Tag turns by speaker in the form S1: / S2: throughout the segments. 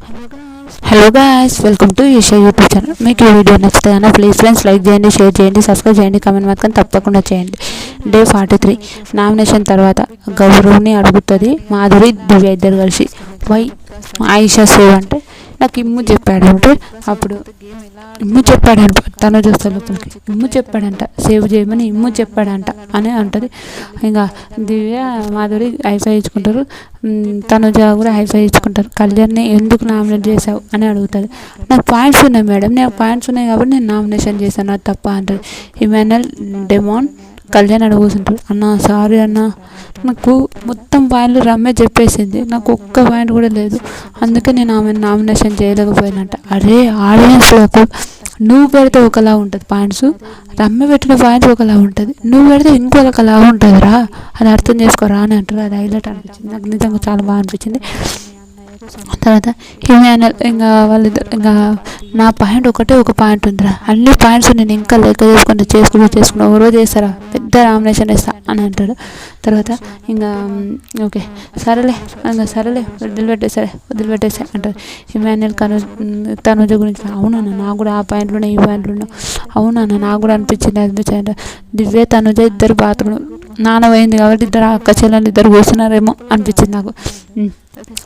S1: Hello guys, welcome to Esha YouTube channel. మీకు ఈ video నచ్చితే కనుక ప్లీజ్ ఫ్రెండ్స్ లైక్ చేయండి, షేర్ చేయండి, సబ్స్క్రైబ్ చేయండి, కామెంట్ మాత్రం తప్పకుండా చేయండి. డే 43 నామినేషన్ తర్వాత గౌరవ్ని అడుగుతుంది మాధురి, దివ్య ఇద్దరు కలిసి వై ఆయిషా సేవ్ అంటే నాకు ఇమ్ము చెప్పాడంటే అప్పుడు ఇమ్ము చెప్పాడంట. తను చూస్తే లోపలికి ఇమ్ము చెప్పాడంట, సేవ్ చేయమని ఇమ్ము చెప్పాడంట అని అంటుంది. ఇంకా దివ్య మాధురి హైఫై ఇచ్చుకుంటారు, తనుజ కూడా హైఫై ఇచ్చుకుంటారు. కళ్యాణ్ని ఎందుకు నామినేట్ చేసావు అని అడుగుతుంది. నాకు పాయింట్స్ ఉన్నాయి మేడం, నాకు పాయింట్స్ ఉన్నాయి కాబట్టి నేను నామినేషన్ చేశాను, అది తప్ప అంటుంది. ఇమాన్యుయల్, డెమాన్, కళ్యాణ్ అడుగుతుంటారు. అన్న సారీ అన్న, నాకు మొత్తం పాయింట్లు రమ్మే చెప్పేసింది, నాకు ఒక్క పాయింట్ కూడా లేదు, అందుకే నేను ఆమె నామినేషన్ చేయలేకపోయినట్ట. అరే ఆడియన్స్లకు నువ్వు పెడితే ఒకలా ఉంటుంది పాయింట్స్, రమ్మ పెట్టిన పాయింట్స్ ఒకలా ఉంటుంది, నువ్వు పెడితే ఇంకొకలా ఉంటుందిరా, అది అర్థం చేసుకోరా అని అంటారు. అది హైలైట్ అనిపించింది నాకు, నిజంగా చాలా బాగా అనిపించింది. తర్వాత ఇమాన్యుయల్ ఇంకా వాళ్ళిద్దరు ఇంకా నా పాయింట్ ఒక పాయింట్ ఉందిరా, అన్ని పాయింట్స్ నేను ఇంకా లెక్క చేసుకుంటూ ఎవరో చేస్తారా, పెద్ద నామినేషన్ వేస్తా అని అంటాడు. తర్వాత ఇంకా ఓకే సరేలే వదిలిపెట్టేసే అంటారు. ఇమాన్యుయల్ తనుజ గురించి అవునన్నా నాకు కూడా ఆ పాయింట్లు ఉన్నాయి, ఈ పాయింట్లు ఉన్నాయి, అవునన్నా నాకు కూడా అనిపించింది అంటారు. దివ్య తనుజ ఇద్దరు బాత్రూమ్ నాన్న పోయింది కాబట్టి ఇద్దరు అక్క చెల్లెలు ఇద్దరు కూర్చున్నారేమో అనిపించింది నాకు.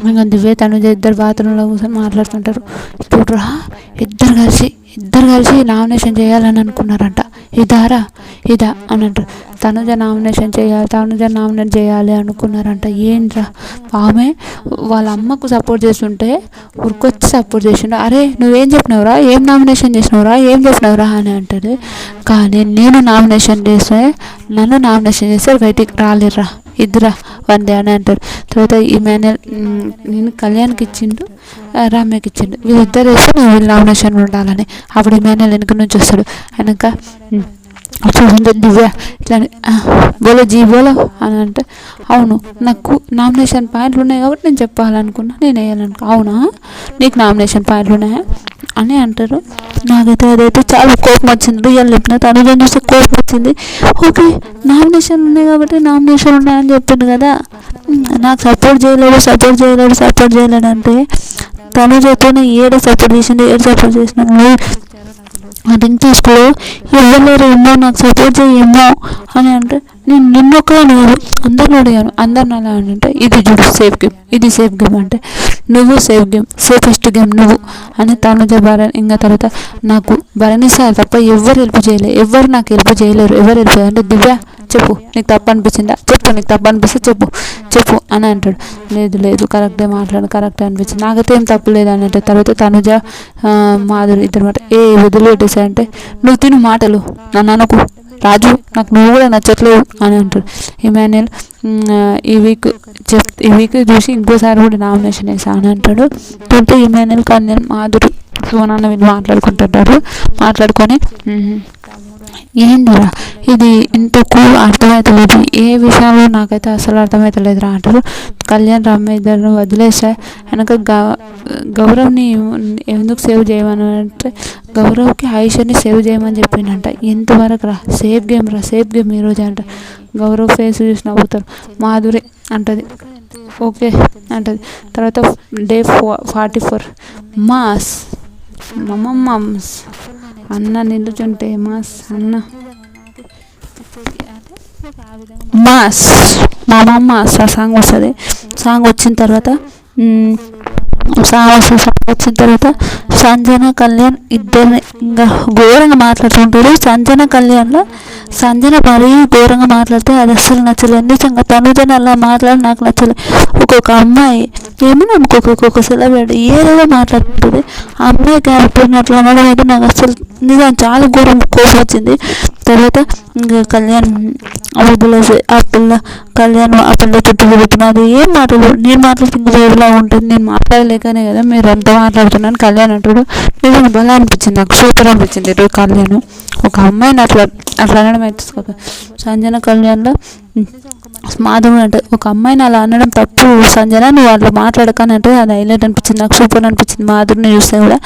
S1: ఇంకా దివ్య తనుజ ఇద్దరు బాత్రూంలో కూర్చొని మాట్లాడుతుంటారు. ఇప్పుడు ఇద్దరు కలిసి నామినేషన్ చేయాలని అనుకున్నారంట, ఇదా అని అంటారు. తనుజ నామినేట్ చేయాలి అనుకున్నారంట. ఏంట్రా, ఆమె వాళ్ళ అమ్మకు సపోర్ట్ చేస్తుంటే ఉరికొచ్చి సపోర్ట్ చేసిండు. అరే నువ్వేం చెప్పినవురా, ఏం నామినేషన్ చేసినవురా అని అంటారు. కానీ నేను నామినేషన్ చేస్తే నన్ను నామినేషన్ చేస్తే బయటికి రాలేరా ఇద్దరా వందే అని అంటారు. తర్వాత ఇమాన్యుయల్ నేను కళ్యాణ్కి ఇచ్చిండు, రమ్యకి ఇచ్చిండు, వీళ్ళిద్దరు వేస్తే నేను వీళ్ళు నామినేషన్ ఉండాలని. అప్పుడు ఇమాన్యుయల్ వెనక నుంచి వస్తాడు. వెనక చూసింది దివ్య ఇట్లా బోలో అని అంటే అవును నాకు నామినేషన్ పాయింట్లు ఉన్నాయి కాబట్టి నేను చెప్పాలనుకున్నా, నేను వేయాలనుకున్నా. అవునా నీకు నామినేషన్ పాయింట్లు ఉన్నాయా అని అంటారు. నాకైతే అదైతే చాలా కోపం వచ్చింది. రియల్ చెప్పిన తనుజ చూస్తే కోపం వచ్చింది. ఓకే నామినేషన్ ఉన్నాయి కాబట్టి నామినేషన్ ఉన్నాయని చెప్పిండు కదా, నాకు సపోర్ట్ చేయలేడు అంటే తనుజతోనే ఏడు సపోర్ట్ చేసిన రింగ్ తీసుకో ఎవరు ఏమో నాకు సపోర్ట్ చేయమో అని అంటే నేను నిన్నొక్కనే లేదు అందరిని అడిగాను, అందరిని అలా అంటే ఇది చూడు సేఫ్ గేమ్ అంటే నువ్వు సేఫెస్ట్ గేమ్ నువ్వు అని తనుజ ఇంకా తర్వాత నాకు భరణిస్తారు తప్ప ఎవరు నాకు హెల్ప్ చేయలేరు అంటే దివ్య చెప్పు నీకు తప్పు అనిపించిందా, నీకు తప్పు అనిపిస్తే చెప్పు అని అంటాడు. లేదు కరెక్టే అనిపించింది, నాకైతే ఏం తప్పు లేదు అని అంటే తర్వాత తనుజ మాధురి ఇద్దరు మాట వదిలిపెట్టేసాయంటే నువ్వు తిను మాటలు నన్ను అనకు రాజు, నాకు నువ్వు కూడా నచ్చట్లేవు అని అంటాడు. ఇమాన్యుయల్ ఈ వీక్ చూసి ఇంకోసారి కూడా నామినేషన్ వేసా అని అంటాడు. అంటే ఇమాన్యుయల్ కళ్యాణ్ మాధురి సోనాన్న వీళ్ళు మాట్లాడుకొని ఏందిరా ఇది ఇంతకు అర్థమవుతలేదు, ఏ విషయంలో నాకైతే అసలు అర్థమవుతలేదురా అంటారు. కళ్యాణ్ రమ్య ఇద్దరు వదిలేసా వెనక గౌరవ్ని ఎందుకు సేవ్ చేయమని అంటే గౌరవ్కి ఆయిషాని సేవ్ చేయమని చెప్పిండంట. ఎంతవరకు రా సేఫ్ గేమ్ ఈరోజు అంట. గౌరవ్ ఫేస్ చూసి నవ్వుతారు. మాధురి అంటది ఓకే అంటది. తర్వాత డే 44 మాస్ అన్న నిల్చుంటే అన్న మాస్ ఆ సాంగ్ వస్తుంది. సాంగ్ వచ్చిన తర్వాత సంజన కళ్యాణ్ ఇద్దరిని ఇంకా ఘోరంగా మాట్లాడుతుంటారు. సంజన మరీ ఘోరంగా మాట్లాడితే అది అస్సలు నచ్చలేదు. నిజంగా తనుజని అలా మాట్లాడి నాకు నచ్చలేదు. ఒక్కొక్క అమ్మాయి ఏమో నాకు ఒక్కొక్క సెలబ్రిటీ ఏదేదో మాట్లాడుతుంది, ఆ అమ్మాయి క్యారెక్టర్ని అట్లా అనడం అయితే నాకు అసలు నిజంగా చాలా కోపం వచ్చింది. తర్వాత ఇంకా కళ్యాణ్ వదిలేసి ఆ పిల్ల చుట్టూ తిరుగుతున్నది. ఏం మాట్లాడు, నేను మాట్లాడితే ఇంకా వేరేలా ఉంటుంది, నేను మాట్లాడలేకనే కదా మీరు అంతా మాట్లాడుతున్నాను కళ్యాణ్ అంటాడు. నిజంగా భలే అనిపించింది నాకు, సూపర్ అనిపించింది ఈరోజు కళ్యాణ్. ఒక అమ్మాయిని అట్లా అనడం అయితే సంజన కళ్యాణ్లో మాధవి అంటే ఒక అమ్మాయిని అలా అనడం తప్పు సంజన, నువ్వు అట్లా మాట్లాడకనంటే అది హైలైట్ అనిపించింది నాకు, సూపర్ అనిపించింది. మాధురిని చూస్తే కూడా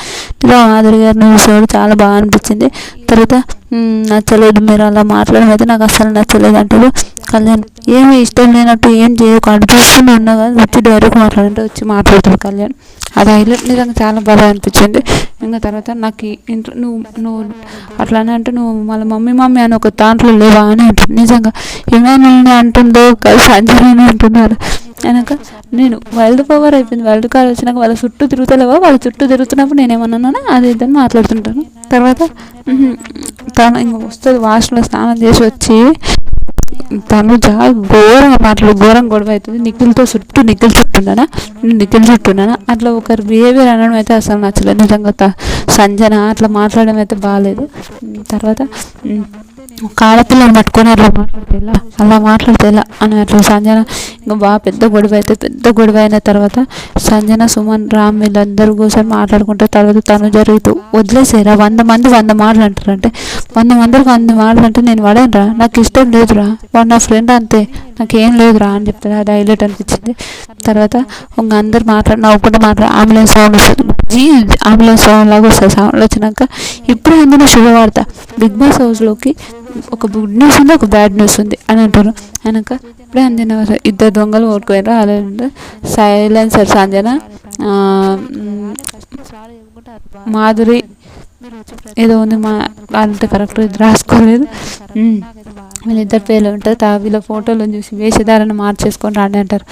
S1: మాధురి గారిని చూస్తే కూడా చాలా బాగా అనిపించింది. తర్వాత నచ్చలేదు మీరు అలా మాట్లాడడం అయితే నాకు అస్సలు నచ్చలేదు అంటారు. కళ్యాణ్ ఏమి ఇష్టం లేనట్టు ఏం చేయకు, అనిపిస్తూనే ఉన్నా కానీ వచ్చి డైరెక్ట్ మాట్లాడంటే వచ్చి మాట్లాడుతాడు కళ్యాణ్. అది హైలైట్ నిజంగా చాలా బాగా అనిపించింది. ఇంకా తర్వాత నాకు ఇంట్లో నువ్వు అట్లానే అంటే నువ్వు మళ్ళీ మమ్మీ అని ఒక దాంట్లో లేవా అని అంటుంది. నిజంగా ఇమాన్యుల్ని అంటుందో కాదు సంజనని అంటున్నారు. వెనక నేను వరల్డ్ పవర్ అయిపోయింది, వరల్డ్ కార్ వచ్చినాక వాళ్ళ చుట్టూ తిరుగుతలేవా, వాళ్ళ చుట్టూ తిరుగుతున్నప్పుడు నేనేమన్నానో అది ఇద్దరు మాట్లాడుతుంటాను. తర్వాత తను ఇంకా వస్తుంది, వాష్లో స్నానం చేసి వచ్చి తనుజ ఘోరంగా గొడవ అవుతుంది. నిఖిల్ చుట్టూన్నానా అట్లా ఒకరు బిహేవియర్ అనడం అయితే అసలు నచ్చలేదు. నిజంగా సంజన అట్లా మాట్లాడడం అయితే బాగాలేదు. తర్వాత ఆడపిల్లని పట్టుకొని అలా మాట్లాడితే ఎలా అని అట్లా సంజన ఇంకా బాగా పెద్ద గొడవ అయిన తర్వాత సంజన, సుమన్, రామ్ వీళ్ళందరూ కూర్చొని మాట్లాడుకుంటారు. తర్వాత తనుజ రీతు వదిలేసేరా 100 మంది 100 మాటలు అంటారంటే 100 మందికి 100 మాటలు అంటే నేను వాడేనరా, నాకు ఇష్టం లేదురా, వాడు నా ఫ్రెండ్ అంతే, నాకేం లేదురా అని చెప్తారు. అది హైలైట్ అనిపించింది. తర్వాత ఇంకా అందరు నవ్వుకుంటూ అంబులెన్స్ సౌండ్ వస్తుంది, అంబులెన్స్ సౌండ్ లాగా వస్తుంది. సౌండ్ వచ్చినాక ఇప్పుడే అందిన శుభవార్త, బిగ్ బాస్ హౌస్లోకి ఒక గుడ్ న్యూస్ ఉంది, ఒక బ్యాడ్ న్యూస్ ఉంది అని అంటారు. వెనక ఇప్పుడే అందిన 2 దొంగలు ఓడిపోయారు. అలాంటి సైలెన్సర్ సంజన, మాధురి ఏదో ఉంది అంత కరెక్ట్ ఇది రాసుకోలేదు. వీళ్ళిద్దరు పేర్లు ఉంటారు. వీళ్ళ ఫోటోలను చూసి వేషధారణ మార్చేసుకొని రాండి అంటారు.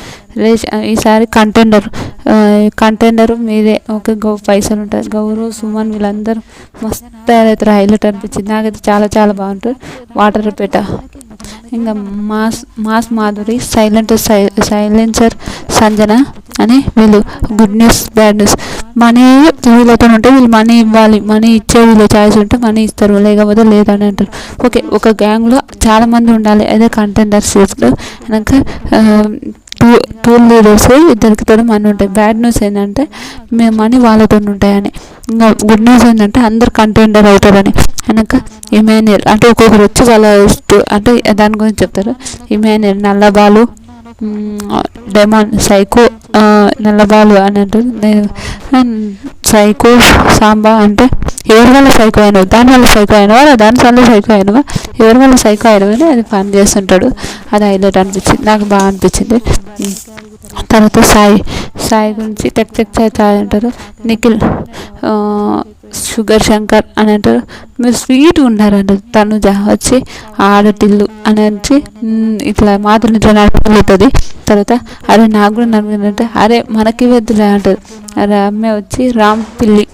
S1: ఈసారి కంటెండర్ మీదే, ఓకే పైసలు ఉంటుంది. గౌరవ్, సుమన్ వీళ్ళందరూ మస్తు తయారవుతారు. హైలైట్ అనిపించింది నాకైతే, చాలా చాలా బాగుంటుంది. వాటర్ పేట ఇంకా మాస్ మాధురి, సైలెన్సర్ సంజన అని వీళ్ళు good news bad news. Money వీళ్ళతో ఉంటే వీళ్ళు మనీ ఇవ్వాలి, మనీ ఇచ్చే వీళ్ళు ఛాయిస్ ఉంటే మనీ ఇస్తారు, లేకపోతే లేదని అంటారు. ఓకే, ఒక గ్యాంగ్లో చాలామంది ఉండాలి, అదే కంటెండర్షిప్లో. వెనక టూ లీడర్స్, 2 మనీ ఉంటాయి. బ్యాడ్ న్యూస్ ఏంటంటే మేము మనీ వాళ్ళతో ఉంటాయని. ఇంకా గుడ్ న్యూస్ ఏంటంటే అందరు కంటెండర్ అవుతారని. వెనక ఇమాన్యుల్ అంటే ఒక్కొక్కరు వచ్చి వాళ్ళ అంటే దాని గురించి చెప్తారు. ఇమాన్యుల్ నల్లబాలు, డెమాన్ సైకో, నల్లబాలు అని అంటారు. సైకో సాంబా అంటే ఎవరి వల్ల సైకో అయినవు, దాని వల్ల సైకో అయినవా, దాని వల్ల సైకో అయినవా, ఎవరి వల్ల సైకో అయినవని అది పని చేస్తుంటాడు. అది హైలైట్ అనిపించింది, నాకు బాగా అనిపించింది. తర్వాత సాయి గురించి టెక్ చాయ్ అంటారు. నిఖిల్ షుగర్ శంకర్ అని అంటారు. మీరు స్వీట్ ఉన్నారంటారు. తనుజ వచ్చి ఆడటిల్లు అని వచ్చి ఇట్లా మాత్రం ఇట్లా నడుపుతుంది. తర్వాత అరే నాకు కూడా నడుపుతుందంటే అరే మనకి వద్దులే అంటారు. అరే అమ్మాయి వచ్చి రామ్ పిల్లి,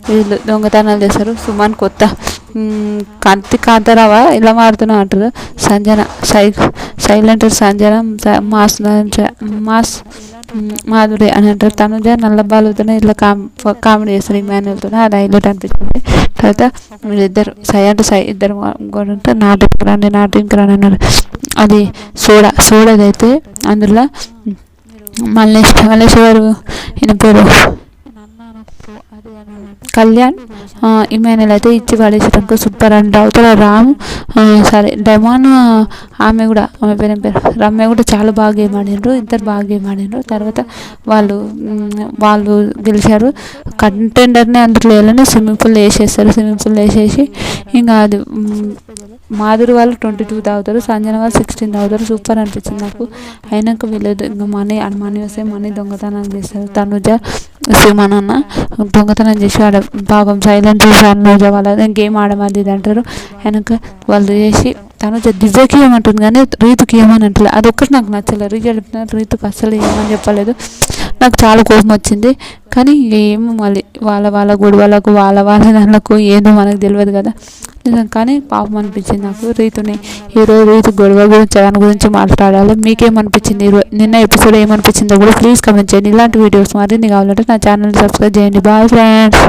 S1: వీళ్ళు దొంగతనాలు చేస్తారు. సుమన్ కొత్త కంటి కాంతారావా ఇలా మారుతున్నావు అంటారు. సంజన సైలెంటర్ సంజన, మాస్ మాధురి అని అంటారు. తనుజ నల్లబాలుతో ఇట్లా కామెడీ చేస్తారు ఇమాన్యుల్తో, అది హైలైట్ అనిపించింది. తర్వాత వీళ్ళిద్దరు ఇద్దరు కూడా ఉంటే నాటింకి రాని అన్నారు. అది సోడాదైతే అందులో మల్లేశ్వరు ఈయన పేరు కళ్యాణ్, ఇమాన్యుల్ అయితే ఇచ్చి పడేసడానికి సూపర్ అంట. అవతల రామ్ సరే డెమాన్, ఆమె పేరు రమ్య కూడా చాలా బాగా గేమ్ ఆడినారు. ఇద్దరు బాగా గేమ్ ఆడినారు. తర్వాత వాళ్ళు గెలిచారు. కంటెండర్ని అందులో వెళ్ళని స్విమ్మింగ్ పూల్ వేసేసి ఇంకా అది మాధురి వాళ్ళు 22 తాగుతారు, సంజన వాళ్ళు 16 తాగుతారు. సూపర్ అనిపించింది నాకు. అయినాక వీళ్ళదు ఇంకా మనీ వస్తే మనీ దొంగతనం చేస్తారు. తనుజ సుమన్ అన్న దొంగతనం చేసి ఆడ పాపం సైలెంట్ తనుజ వాళ్ళ గేమ్ ఆడమది ఇది అంటారు. వెనక వాళ్ళు చేసి తనుజ దివ్యకి ఏమంటుంది కానీ రీతుకి ఏమని అంటలేదు. అదొక్కటి నాకు నచ్చలేదు. రీతుకి అస్సలు ఏమని చెప్పలేదు. నాకు చాలా కోపం వచ్చింది. కానీ ఏమో మళ్ళీ వాళ్ళ గొడవలకు వాళ్ళ దానికి ఏదో మనకు తెలియదు కదా. కానీ పాపం అనిపించింది నాకు రీతుని. ఈరోజు రీతు గొడవ గురించి దాని గురించి మాట్లాడాలి. మీకేమనిపించింది నిన్న ఎపిసోడ్ ఏమనిపించిందో కూడా ప్లీజ్ కమెంట్ చేయండి. ఇలాంటి వీడియోస్ మరిన్ని కావాలంటే నా ఛానల్ని సబ్స్క్రైబ్ చేయండి. Bye friends.